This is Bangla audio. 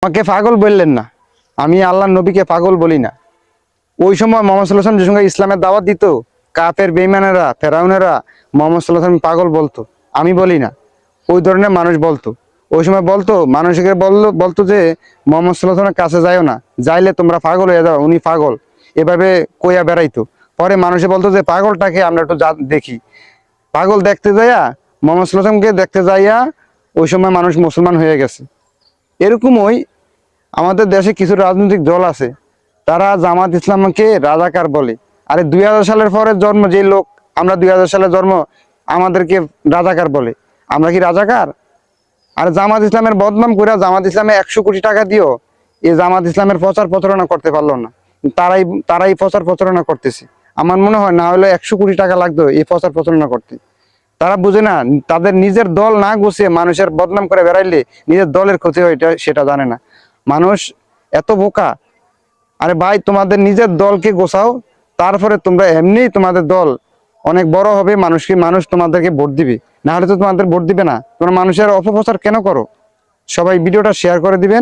আমাকে পাগল বললেন না, আমি আল্লাহর নবীকে পাগল বলি না। ওই সময় মোহাম্মদ সাল্লাল্লাহু আলাইহি ওয়াসাল্লাম যে সঙ্গে ইসলামের দাওয়াত দিত, কাফের বেঈমানেরা ফেরাউনেরা মোহাম্মদ সাল্লাল্লাহু আলাইহি ওয়াসাল্লাম পাগল বলতো, আমি বলি না। ওই ধরনের মানুষ বলতো, ওই সময় বলতো, মানুষকে বলতো যে মোহাম্মদ সাল্লাল্লাহু আলাইহি ওয়াসাল্লামের কাছে যাইও না, যাইলে তোমরা পাগল হয়ে যাও, উনি পাগল, এভাবে কইয়া বেড়াইতো। পরে মানুষে বলতো যে পাগলটাকে আমরা একটু দেখি। পাগল দেখতে যাইয়া, মোহাম্মদ সাল্লাল্লাহু আলাইহি ওয়াসাল্লামকে দেখতে যাইয়া ওই সময় মানুষ মুসলমান হয়ে গেছে। এরকমই আমাদের দেশে কিছু রাজনৈতিক দল আছে, তারা জামাত ইসলামকে রাজাকার বলে। আরে 2000 সালের পরে জন্ম যে লোক, আমরা 2000 সালে জন্ম, আমাদেরকে রাজাকার বলে। আমরা কি রাজাকার? আর জামাত ইসলামের বদনাম করে জামাত ইসলামে 100 কোটি টাকা দিও এই জামাত ইসলামের প্রচার প্রচারণা করতে পারলো না। তারাই প্রচার প্রচারণা করতেছে। আমার মনে হয় না হলে 100 কোটি টাকা লাগতো এই প্রচার প্রচারণা করতে। তারা বুঝে না, তাদের নিজের দল না গুছিয়ে মানুষের বদনাম করে বেড়াইলে নিজের দলের ক্ষতি হয়, সেটা জানে না মানুষ। এত বোকা। আরে ভাই, তোমাদের নিজের দলকে গোছাও, তারপরে তোমরা এমনি তোমাদের দল অনেক বড় হবে, মানুষ তোমাদেরকে ভোট দিবে। না হলে তো তোমাদের ভোট দিবে না। তোমরা মানুষের অপপ্রচার কেন করো? সবাই ভিডিওটা শেয়ার করে দিবেন।